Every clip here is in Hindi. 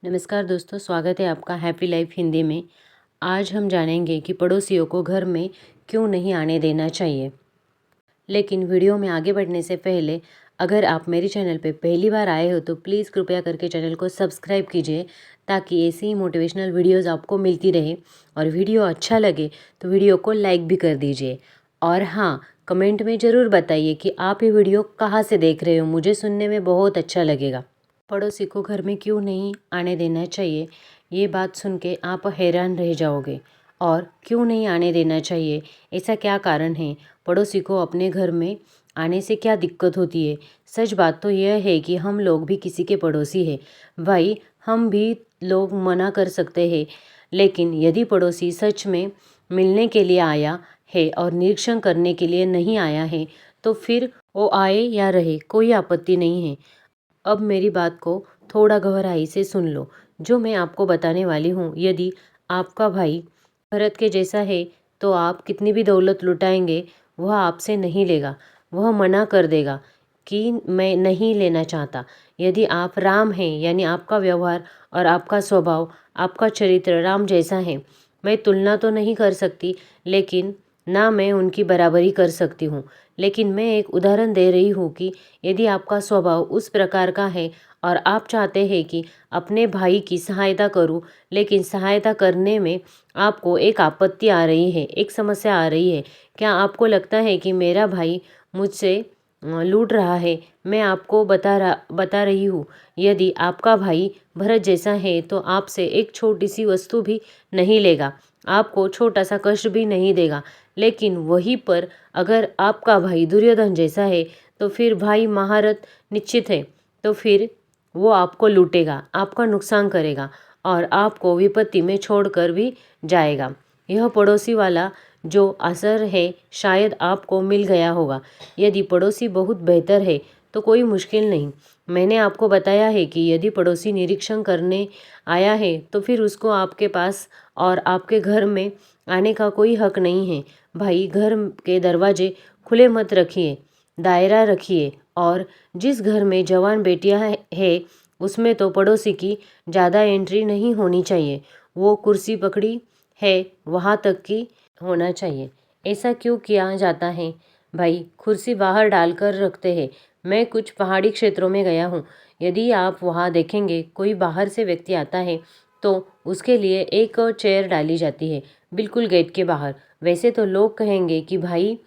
नमस्कार दोस्तों, स्वागत है आपका हैप्पी लाइफ हिंदी में। आज हम जानेंगे कि पड़ोसियों को घर में क्यों नहीं आने देना चाहिए। लेकिन वीडियो में आगे बढ़ने से पहले अगर आप मेरे चैनल पे पहली बार आए हो तो प्लीज़ कृपया करके चैनल को सब्सक्राइब कीजिए ताकि ऐसी ही मोटिवेशनल वीडियोज़ आपको मिलती रहे। और वीडियो अच्छा लगे तो वीडियो को लाइक भी कर दीजिए। और हाँ, कमेंट में ज़रूर बताइए कि आप ये वीडियो कहाँ से देख रहे हो, मुझे सुनने में बहुत अच्छा लगेगा। पड़ोसी को घर में क्यों नहीं आने देना चाहिए, ये बात सुन के आप हैरान रह जाओगे। और क्यों नहीं आने देना चाहिए, ऐसा क्या कारण है, पड़ोसी को अपने घर में आने से क्या दिक्कत होती है। सच बात तो यह है कि हम लोग भी किसी के पड़ोसी हैं भाई। हम भी लोग मना कर सकते हैं, लेकिन यदि पड़ोसी सच में मिलने के लिए आया है और निरीक्षण करने के लिए नहीं आया है तो फिर वो आए या रहे, कोई आपत्ति नहीं है। अब मेरी बात को थोड़ा गहराई से सुन लो। जो मैं आपको बताने वाली हूँ, यदि आपका भाई भरत के जैसा है तो आप कितनी भी दौलत लुटाएंगे वह आपसे नहीं लेगा। वह मना कर देगा कि मैं नहीं लेना चाहता। यदि आप राम हैं, यानी आपका व्यवहार और आपका स्वभाव, आपका चरित्र राम जैसा है, मैं तुलना तो नहीं कर सकती, लेकिन ना मैं उनकी बराबरी कर सकती हूँ। लेकिन मैं एक उदाहरण दे रही हूँ कि यदि आपका स्वभाव उस प्रकार का है और आप चाहते हैं कि अपने भाई की सहायता करूं, लेकिन सहायता करने में आपको एक आपत्ति आ रही है, एक समस्या आ रही है। क्या आपको लगता है कि मेरा भाई मुझसे लूट रहा है? मैं आपको बता रही हूँ, यदि आपका भाई भरत जैसा है तो आपसे एक छोटी सी वस्तु भी नहीं लेगा, आपको छोटा सा कष्ट भी नहीं देगा। लेकिन वहीं पर अगर आपका भाई दुर्योधन जैसा है तो फिर भाई महारथ निश्चित है, तो फिर वो आपको लूटेगा, आपका नुकसान करेगा और आपको विपत्ति में छोड़कर भी जाएगा। यह पड़ोसी वाला जो असर है शायद आपको मिल गया होगा। यदि पड़ोसी बहुत बेहतर है तो कोई मुश्किल नहीं। मैंने आपको बताया है कि यदि पड़ोसी निरीक्षण करने आया है तो फिर उसको आपके पास और आपके घर में आने का कोई हक नहीं है। भाई, घर के दरवाजे खुले मत रखिए, दायरा रखिए। और जिस घर में जवान बेटियां है उसमें तो पड़ोसी की ज़्यादा एंट्री नहीं होनी चाहिए। वो कुर्सी पकड़ी है वहाँ तक की होना चाहिए। ऐसा क्यों किया जाता है भाई? कुर्सी बाहर डालकर रखते हैं। मैं कुछ पहाड़ी क्षेत्रों में गया हूँ, यदि आप वहाँ देखेंगे कोई बाहर से व्यक्ति आता है तो उसके लिए एक चेयर डाली जाती है बिल्कुल गेट के बाहर। वैसे तो लोग कहेंगे कि भाई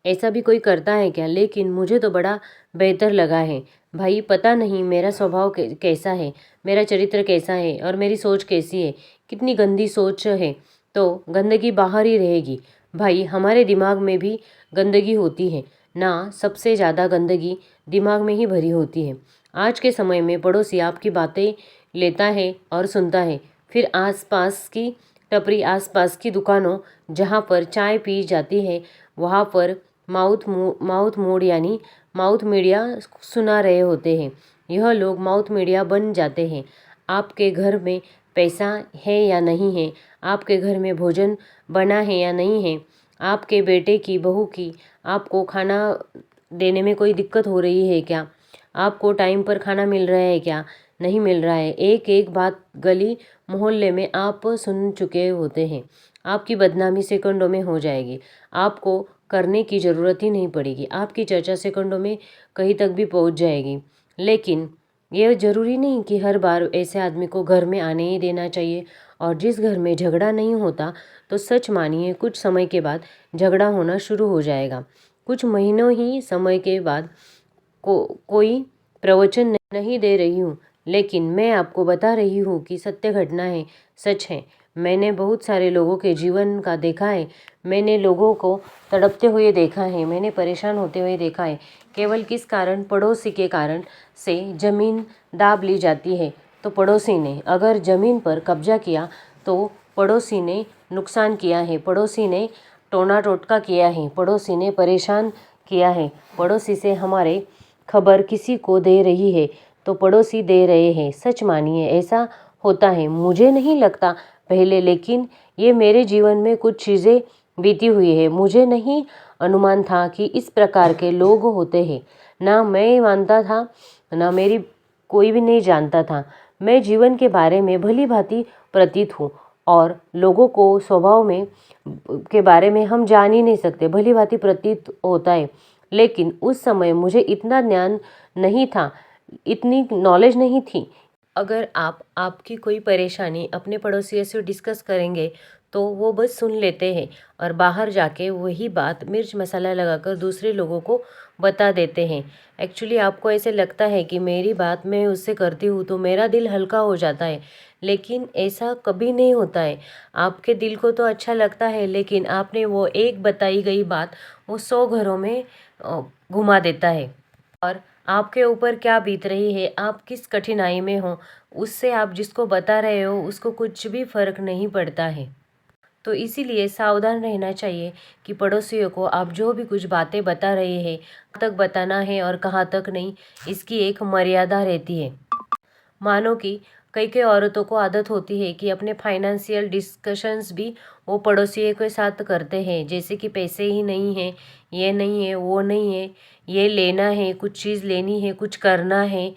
ऐसा भी कोई करता है क्या, लेकिन मुझे तो बड़ा बेहतर लगा है भाई। पता नहीं मेरा स्वभाव कैसा है, मेरा चरित्र कैसा है और मेरी सोच कैसी है। कितनी गंदी सोच है तो गंदगी बाहर ही रहेगी भाई। हमारे दिमाग में भी गंदगी होती है ना, सबसे ज़्यादा गंदगी दिमाग में ही भरी होती है। आज के समय में पड़ोसी आपकी बातें लेता है और सुनता है, फिर आसपास की टपरी, आसपास की दुकानों जहाँ पर चाय पी जाती है वहाँ पर माउथ मोड यानी माउथ मीडिया सुना रहे होते हैं। यह लोग माउथ मीडिया बन जाते हैं। आपके घर में पैसा है या नहीं है, आपके घर में भोजन बना है या नहीं है, आपके बेटे की बहू की आपको खाना देने में कोई दिक्कत हो रही है क्या, आपको टाइम पर खाना मिल रहा है क्या, नहीं मिल रहा है, एक एक बात गली मोहल्ले में आप सुन चुके होते हैं। आपकी बदनामी सेकंडों में हो जाएगी, आपको करने की ज़रूरत ही नहीं पड़ेगी, आपकी चर्चा सेकंडों में कहीं तक भी पहुंच जाएगी। लेकिन यह ज़रूरी नहीं कि हर बार ऐसे आदमी को घर में आने ही देना चाहिए। और जिस घर में झगड़ा नहीं होता तो सच मानिए कुछ समय के बाद झगड़ा होना शुरू हो जाएगा। कुछ महीनों ही समय के बाद कोई प्रवचन नहीं दे रही हूँ, लेकिन मैं आपको बता रही हूँ कि सत्य घटना है, सच है। मैंने बहुत सारे लोगों के जीवन का देखा है, मैंने लोगों को तड़पते हुए देखा है, मैंने परेशान होते हुए देखा है। केवल किस कारण? पड़ोसी के कारण से ज़मीन दाब ली जाती है तो पड़ोसी ने अगर ज़मीन पर कब्जा किया तो पड़ोसी ने नुकसान किया है, पड़ोसी ने टोना टोटका किया है, पड़ोसी ने परेशान किया है। पड़ोसी से हमारे खबर किसी को दे रही है तो पड़ोसी दे रहे हैं। सच मानिए ऐसा होता है। मुझे नहीं लगता पहले, लेकिन ये मेरे जीवन में कुछ चीज़ें बीती हुई है। मुझे नहीं अनुमान था कि इस प्रकार के लोग होते हैं। ना मैं मानता था, ना मेरी कोई भी नहीं जानता था। मैं जीवन के बारे में भली भांति प्रतीत हूँ और लोगों को स्वभाव में के बारे में हम जान ही नहीं सकते, भली भांति प्रतीत होता है। लेकिन उस समय मुझे इतना ज्ञान नहीं था, इतनी नॉलेज नहीं थी। अगर आप आपकी कोई परेशानी अपने पड़ोसियों से डिस्कस करेंगे तो वो बस सुन लेते हैं और बाहर जाके वही बात मिर्च मसाला लगाकर दूसरे लोगों को बता देते हैं। एक्चुअली आपको ऐसे लगता है कि मेरी बात मैं उससे करती हूँ तो मेरा दिल हल्का हो जाता है, लेकिन ऐसा कभी नहीं होता है। आपके दिल को तो अच्छा लगता है, लेकिन आपने वो एक बताई गई बात वो 100 घरों में घुमा देता है। और आपके ऊपर क्या बीत रही है, आप किस कठिनाई में हो, उससे आप जिसको बता रहे हो उसको कुछ भी फर्क नहीं पड़ता है। तो इसीलिए सावधान रहना चाहिए कि पड़ोसियों को आप जो भी कुछ बातें बता रहे हैं, कहाँ तक बताना है और कहाँ तक नहीं, इसकी एक मर्यादा रहती है। मानो कि कई कई औरतों को आदत होती है कि अपने फाइनेंशियल डिस्कशंस भी वो पड़ोसियों के साथ करते हैं, जैसे कि पैसे ही नहीं है, ये नहीं है, वो नहीं है, ये लेना है, कुछ चीज़ लेनी है, कुछ करना है।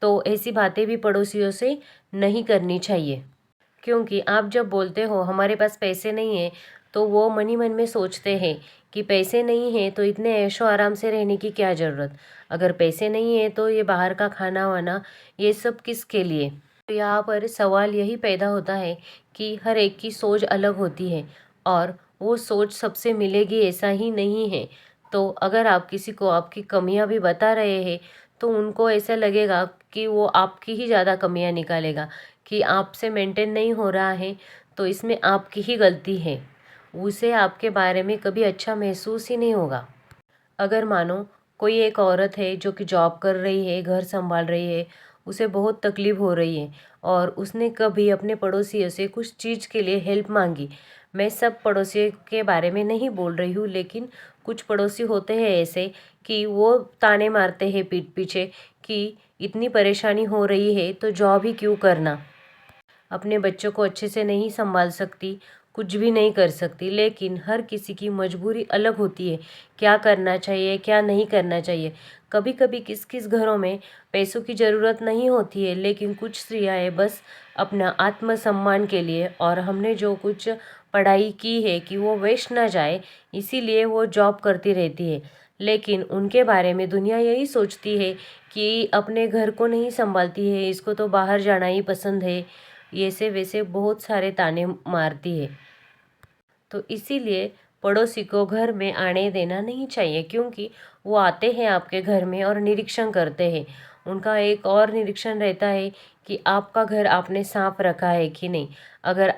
तो ऐसी बातें भी पड़ोसियों से नहीं करनी चाहिए, क्योंकि आप जब बोलते हो हमारे पास पैसे नहीं है, तो वो मन ही मन में सोचते हैं कि पैसे नहीं है तो इतने ऐशो आराम से रहने की क्या ज़रूरत। अगर पैसे नहीं है तो ये बाहर का खाना वाना ये सब किसके लिए। तो यहाँ पर सवाल यही पैदा होता है कि हर एक की सोच अलग होती है और वो सोच सबसे मिलेगी ऐसा ही नहीं है। तो अगर आप किसी को आपकी कमियां भी बता रहे हैं तो उनको ऐसा लगेगा कि वो आपकी ही ज़्यादा कमियां निकालेगा, कि आपसे मेंटेन नहीं हो रहा है तो इसमें आपकी ही गलती है। उसे आपके बारे में कभी अच्छा महसूस ही नहीं होगा। अगर मानो कोई एक औरत है जो कि जॉब कर रही है, घर संभाल रही है, उसे बहुत तकलीफ़ हो रही है और उसने कभी अपने पड़ोसियों से कुछ चीज़ के लिए हेल्प मांगी। मैं सब पड़ोसियों के बारे में नहीं बोल रही हूँ, लेकिन कुछ पड़ोसी होते हैं ऐसे कि वो ताने मारते हैं पीठ पीछे कि इतनी परेशानी हो रही है तो जॉब ही क्यों करना, अपने बच्चों को अच्छे से नहीं संभाल सकती, कुछ भी नहीं कर सकती। लेकिन हर किसी की मजबूरी अलग होती है, क्या करना चाहिए क्या नहीं करना चाहिए। कभी कभी किस किस घरों में पैसों की ज़रूरत नहीं होती है, लेकिन कुछ स्त्रियाँ बस अपना आत्मसम्मान के लिए और हमने जो कुछ पढ़ाई की है कि वो वेस्ट ना जाए, इसीलिए वो जॉब करती रहती है। लेकिन उनके बारे में दुनिया यही सोचती है कि अपने घर को नहीं संभालती है, इसको तो बाहर जाना ही पसंद है, ये से वैसे बहुत सारे ताने मारती है। तो इसीलिए पड़ोसी को घर में आने देना नहीं चाहिए, क्योंकि वो आते हैं आपके घर में और निरीक्षण करते हैं। उनका एक और निरीक्षण रहता है कि आपका घर आपने साफ रखा है कि नहीं। अगर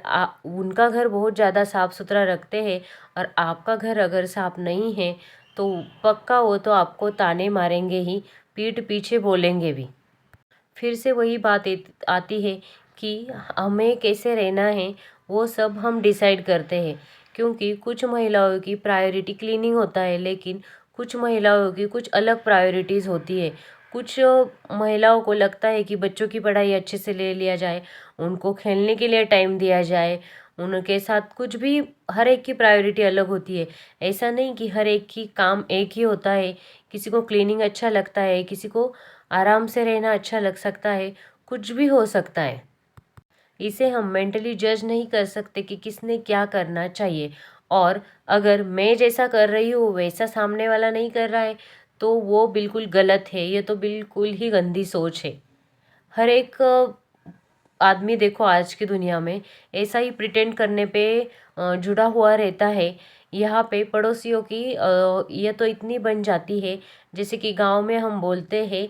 उनका घर बहुत ज़्यादा साफ सुथरा रखते हैं और आपका घर अगर साफ नहीं है तो पक्का वो तो आपको ताने मारेंगे ही, पीठ पीछे बोलेंगे भी। फिर से वही बात आती है कि हमें कैसे रहना है वो सब हम डिसाइड करते हैं, क्योंकि कुछ महिलाओं की प्रायोरिटी क्लीनिंग होता है, लेकिन कुछ महिलाओं की कुछ अलग प्रायोरिटीज़ होती है। कुछ महिलाओं को लगता है कि बच्चों की पढ़ाई अच्छे से ले लिया जाए, उनको खेलने के लिए टाइम दिया जाए, उनके साथ कुछ भी, हर एक की प्रायोरिटी अलग होती है। ऐसा नहीं कि हर एक की काम एक ही होता है। किसी को क्लीनिंग अच्छा लगता है, किसी को आराम से रहना अच्छा लग सकता है, कुछ भी हो सकता है। इसे हम मेंटली जज नहीं कर सकते कि किसने क्या करना चाहिए। और अगर मैं जैसा कर रही हूँ वैसा सामने वाला नहीं कर रहा है तो वो बिल्कुल गलत है, ये तो बिल्कुल ही गंदी सोच है। हर एक आदमी देखो आज की दुनिया में ऐसा ही प्रिटेंड करने पे जुड़ा हुआ रहता है। यहाँ पे पड़ोसियों की ये तो इतनी बन जाती है, जैसे कि गांव में हम बोलते हैं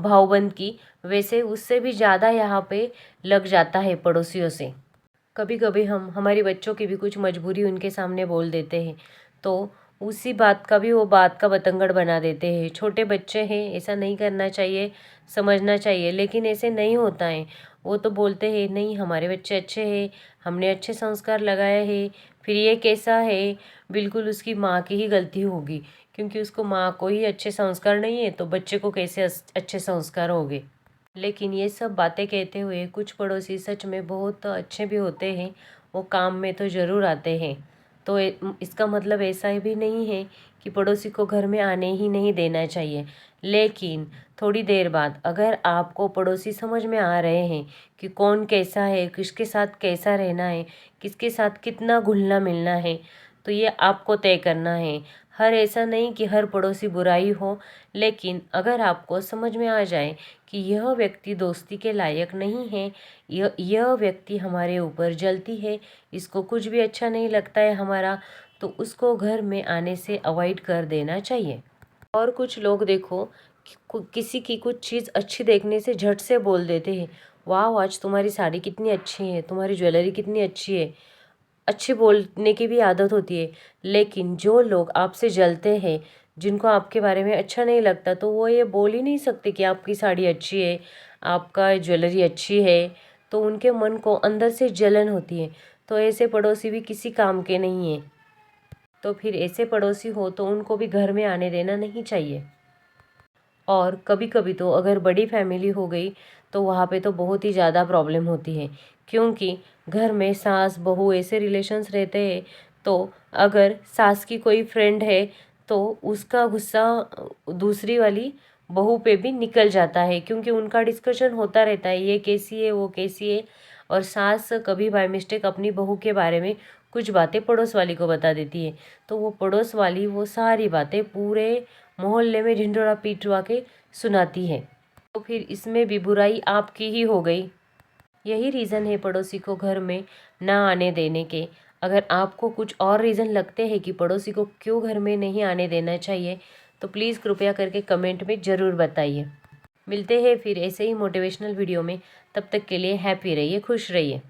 भावबंद की, वैसे उससे भी ज़्यादा यहाँ पे लग जाता है पड़ोसियों से। कभी कभी हम हमारी बच्चों की भी कुछ मजबूरी उनके सामने बोल देते हैं तो उसी बात का भी वो बात का बतंगड़ बना देते हैं। छोटे बच्चे हैं, ऐसा नहीं करना चाहिए, समझना चाहिए, लेकिन ऐसे नहीं होता है। वो तो बोलते हैं नहीं हमारे बच्चे अच्छे हैं, हमने अच्छे संस्कार लगाए हैं, फिर ये कैसा है, बिल्कुल उसकी माँ की ही गलती होगी, क्योंकि उसको माँ को ही अच्छे संस्कार नहीं है तो बच्चे को कैसे अच्छे संस्कार होंगे। लेकिन ये सब बातें कहते हुए कुछ पड़ोसी सच में बहुत अच्छे भी होते हैं, वो काम में तो ज़रूर आते हैं। तो इसका मतलब ऐसा भी नहीं है कि पड़ोसी को घर में आने ही नहीं देना चाहिए। लेकिन थोड़ी देर बाद अगर आपको पड़ोसी समझ में आ रहे हैं कि कौन कैसा है, किसके साथ कैसा रहना है, किसके साथ कितना घुलना मिलना है, तो ये आपको तय करना है। हर ऐसा नहीं कि हर पड़ोसी बुराई हो, लेकिन अगर आपको समझ में आ जाए कि यह व्यक्ति दोस्ती के लायक नहीं है, यह व्यक्ति हमारे ऊपर जलती है, इसको कुछ भी अच्छा नहीं लगता है हमारा, तो उसको घर में आने से अवॉइड कर देना चाहिए। और कुछ लोग देखो किसी की कुछ चीज़ अच्छी देखने से झट से बोल देते हैं, वाह आज तुम्हारी साड़ी कितनी अच्छी है, तुम्हारी ज्वेलरी कितनी अच्छी है। अच्छी बोलने की भी आदत होती है, लेकिन जो लोग आपसे जलते हैं, जिनको आपके बारे में अच्छा नहीं लगता, तो वो ये बोल ही नहीं सकते कि आपकी साड़ी अच्छी है, आपका ज्वेलरी अच्छी है। तो उनके मन को अंदर से जलन होती है। तो ऐसे पड़ोसी भी किसी काम के नहीं है। तो फिर ऐसे पड़ोसी हो तो उनको भी घर में आने देना नहीं चाहिए। और कभी कभी तो अगर बड़ी फैमिली हो गई तो वहाँ पे तो बहुत ही ज़्यादा प्रॉब्लम होती है, क्योंकि घर में सास बहू ऐसे रिलेशंस रहते हैं। तो अगर सास की कोई फ्रेंड है तो उसका गुस्सा दूसरी वाली बहू पे भी निकल जाता है, क्योंकि उनका डिस्कशन होता रहता है, ये कैसी है वो कैसी है। और सास कभी बाय मिस्टेक अपनी बहू के बारे में कुछ बातें पड़ोस वाली को बता देती है, तो वो पड़ोस वाली वो सारी बातें पूरे मोहल्ले में ढिंढोरा पीटवा के सुनाती है। तो फिर इसमें भी बुराई आपकी ही हो गई। यही रीज़न है पड़ोसी को घर में ना आने देने के। अगर आपको कुछ और रीज़न लगते हैं कि पड़ोसी को क्यों घर में नहीं आने देना चाहिए, तो प्लीज़ कृपया करके कमेंट में ज़रूर बताइए। मिलते हैं फिर ऐसे ही मोटिवेशनल वीडियो में। तब तक के लिए हैप्पी रहिए, खुश रहिए।